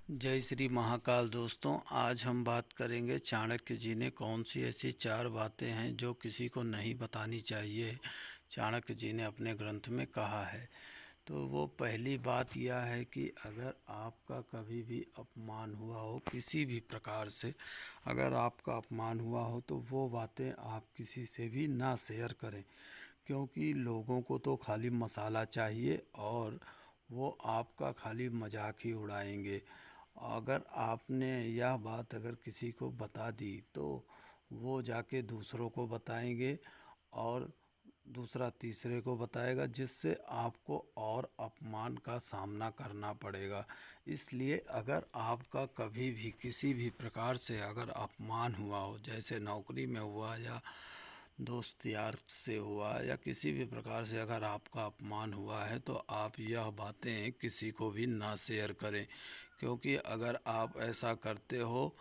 जय श्री महाकाल दोस्तों। आज हम बात करेंगे चाणक्य जी ने कौन सी ऐसी 4 बातें हैं जो किसी को नहीं बतानी चाहिए। चाणक्य जी ने अपने ग्रंथ में कहा है। तो वो पहली बात यह है कि अगर आपका कभी भी अपमान हुआ हो किसी भी प्रकार से, अगर आपका अपमान हुआ हो तो वो बातें आप किसी से भी ना शेयर करें, क्योंकि लोगों को तो खाली मसाला चाहिए और वो आपका खाली मजाक ही उड़ाएंगे। अगर आपने यह बात अगर किसी को बता दी तो वो जाके दूसरों को बताएंगे और दूसरा तीसरे को बताएगा, जिससे आपको और अपमान का सामना करना पड़ेगा। इसलिए अगर आपका कभी भी किसी भी प्रकार से अगर अपमान हुआ हो, जैसे नौकरी में हुआ या दोस्त यार से हुआ या किसी भी प्रकार से अगर आपका अपमान हुआ है, तो आप यह बातें किसी को भी ना शेयर करें, क्योंकि अगर आप ऐसा करते हो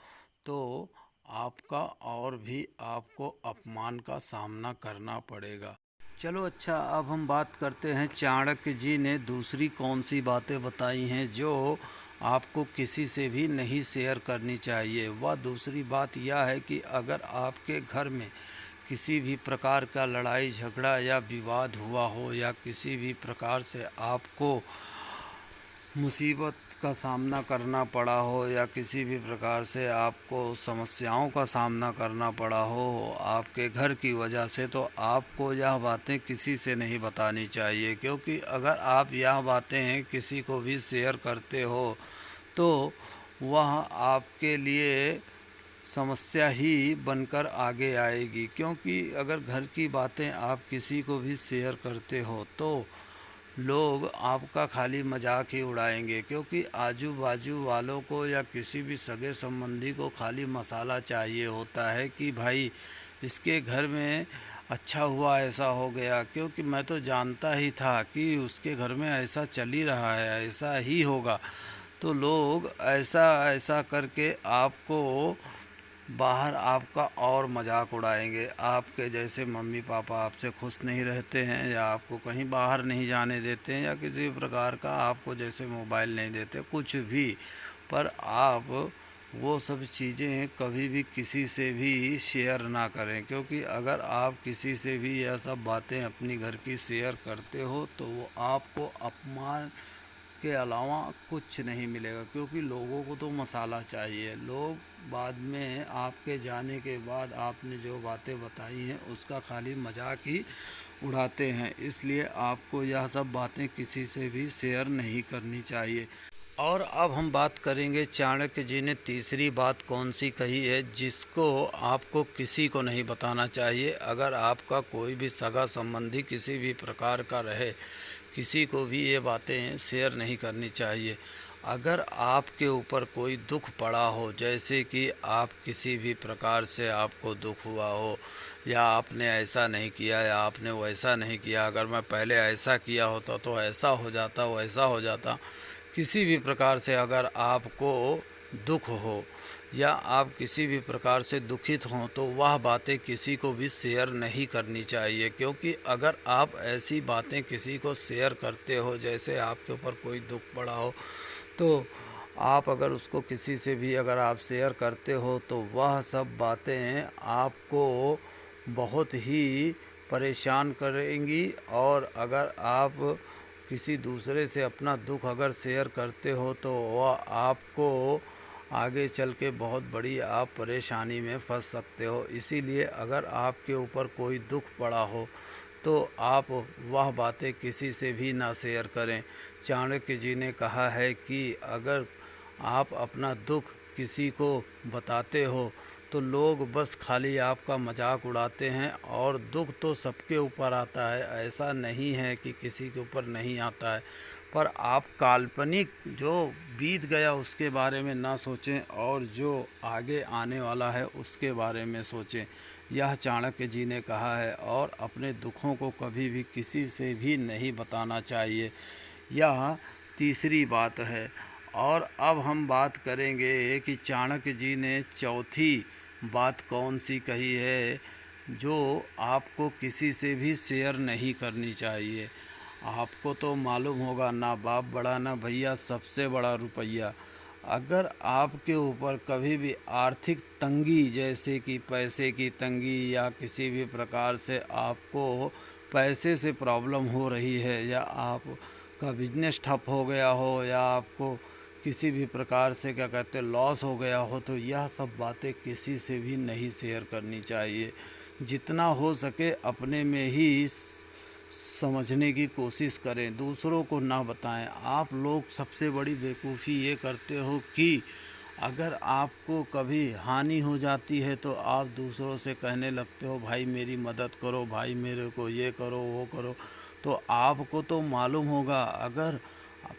तो आपका और भी आपको अपमान का सामना करना पड़ेगा। चलो अच्छा, अब हम बात करते हैं चाणक्य जी ने दूसरी कौन सी बातें बताई हैं जो आपको किसी से भी नहीं शेयर करनी चाहिए। वह दूसरी बात यह है कि अगर आपके घर में किसी भी प्रकार का लड़ाई झगड़ा या विवाद हुआ हो या किसी भी प्रकार से आपको मुसीबत का सामना करना पड़ा हो या किसी भी प्रकार से आपको समस्याओं का सामना करना पड़ा हो आपके घर की वजह से, तो आपको यह बातें किसी से नहीं बतानी चाहिए, क्योंकि अगर आप यह बातें किसी को भी शेयर करते हो तो वह आपके लिए समस्या ही बनकर आगे आएगी। क्योंकि अगर घर की बातें आप किसी को भी शेयर करते हो तो लोग आपका खाली मजाक ही उड़ाएंगे, क्योंकि आजू बाजू वालों को या किसी भी सगे संबंधी को खाली मसाला चाहिए होता है कि भाई इसके घर में अच्छा हुआ, ऐसा हो गया, क्योंकि मैं तो जानता ही था कि उसके घर में ऐसा चल ही रहा है, ऐसा ही होगा। तो लोग ऐसा ऐसा करके आपको बाहर आपका और मजाक उड़ाएंगे। आपके जैसे मम्मी पापा आपसे खुश नहीं रहते हैं या आपको कहीं बाहर नहीं जाने देते हैं या किसी प्रकार का आपको जैसे मोबाइल नहीं देते, कुछ भी, पर आप वो सब चीज़ें कभी भी किसी से भी शेयर ना करें, क्योंकि अगर आप किसी से भी यह सब बातें अपनी घर की शेयर करते हो तो वो आपको अपमान के अलावा कुछ नहीं मिलेगा। क्योंकि लोगों को तो मसाला चाहिए। लोग बाद में आपके जाने के बाद आपने जो बातें बताई हैं उसका खाली मजाक ही उड़ाते हैं। इसलिए आपको यह सब बातें किसी से भी शेयर नहीं करनी चाहिए। और अब हम बात करेंगे चाणक्य जी ने तीसरी बात कौन सी कही है जिसको आपको किसी को नहीं बताना चाहिए। अगर आपका कोई भी सगा संबंधी किसी भी प्रकार का रहे, किसी को भी ये बातें शेयर नहीं करनी चाहिए। अगर आपके ऊपर कोई दुख पड़ा हो, जैसे कि आप किसी भी प्रकार से आपको दुख हुआ हो या आपने ऐसा नहीं किया या आपने वैसा नहीं किया, अगर मैं पहले ऐसा किया होता तो ऐसा हो जाता, वैसा हो जाता, किसी भी प्रकार से अगर आपको दुख हो या आप किसी भी प्रकार से दुखित हों तो वह बातें किसी को भी शेयर नहीं करनी चाहिए। क्योंकि अगर आप ऐसी बातें किसी को शेयर करते हो, जैसे आपके ऊपर कोई दुख पड़ा हो, तो आप अगर उसको किसी से भी अगर आप शेयर करते हो तो वह सब बातें आपको बहुत ही परेशान करेंगी। और अगर आप किसी दूसरे से अपना दुख अगर शेयर करते हो तो वह आपको आगे चल के बहुत बड़ी आप परेशानी में फंस सकते हो। इसीलिए अगर आपके ऊपर कोई दुख पड़ा हो तो आप वह बातें किसी से भी ना शेयर करें। चाणक्य जी ने कहा है कि अगर आप अपना दुख किसी को बताते हो तो लोग बस खाली आपका मजाक उड़ाते हैं। और दुख तो सबके ऊपर आता है, ऐसा नहीं है कि किसी के ऊपर नहीं आता है, पर आप काल्पनिक जो बीत गया उसके बारे में ना सोचें और जो आगे आने वाला है उसके बारे में सोचें। यह चाणक्य जी ने कहा है। और अपने दुखों को कभी भी किसी से भी नहीं बताना चाहिए, यह तीसरी बात है। और अब हम बात करेंगे कि चाणक्य जी ने चौथी बात कौन सी कही है जो आपको किसी से भी शेयर नहीं करनी चाहिए। आपको तो मालूम होगा, ना बाप बड़ा ना भैया, सबसे बड़ा रुपया। अगर आपके ऊपर कभी भी आर्थिक तंगी, जैसे कि पैसे की तंगी या किसी भी प्रकार से आपको पैसे से प्रॉब्लम हो रही है, या आपका बिजनेस ठप हो गया हो, या आपको किसी भी प्रकार से क्या कहते हैं लॉस हो गया हो, तो यह सब बातें किसी से भी नहीं शेयर करनी चाहिए। जितना हो सके अपने में ही समझने की कोशिश करें, दूसरों को ना बताएं। आप लोग सबसे बड़ी बेवकूफ़ी ये करते हो कि अगर आपको कभी हानि हो जाती है तो आप दूसरों से कहने लगते हो भाई मेरी मदद करो, भाई मेरे को ये करो वो करो। तो आपको तो मालूम होगा, अगर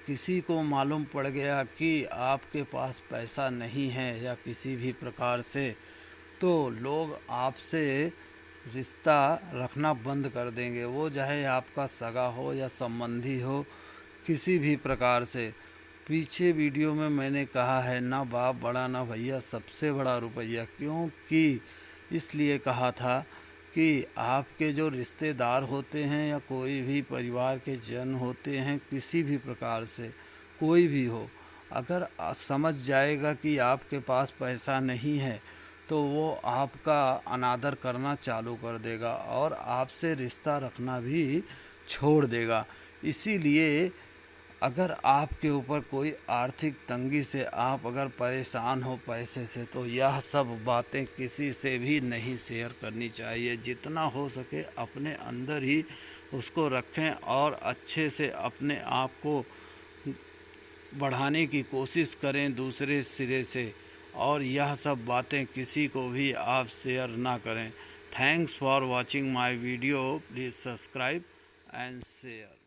किसी को मालूम पड़ गया कि आपके पास पैसा नहीं है या किसी भी प्रकार से, तो लोग आपसे रिश्ता रखना बंद कर देंगे। वो चाहे आपका सगा हो या संबंधी हो, किसी भी प्रकार से। पीछे वीडियो में मैंने कहा है ना बाप बड़ा ना भैया, सबसे बड़ा रुपया। क्योंकि इसलिए कहा था कि आपके जो रिश्तेदार होते हैं या कोई भी परिवार के जन होते हैं, किसी भी प्रकार से कोई भी हो, अगर समझ जाएगा कि आपके पास पैसा नहीं है तो वो आपका अनादर करना चालू कर देगा और आपसे रिश्ता रखना भी छोड़ देगा। इसीलिए अगर आपके ऊपर कोई आर्थिक तंगी से आप अगर परेशान हो पैसे से, तो यह सब बातें किसी से भी नहीं शेयर करनी चाहिए। जितना हो सके अपने अंदर ही उसको रखें और अच्छे से अपने आप को बढ़ाने की कोशिश करें दूसरे सिरे से, और यह सब बातें किसी को भी आप शेयर ना करें। Thanks for watching my video, please subscribe and share.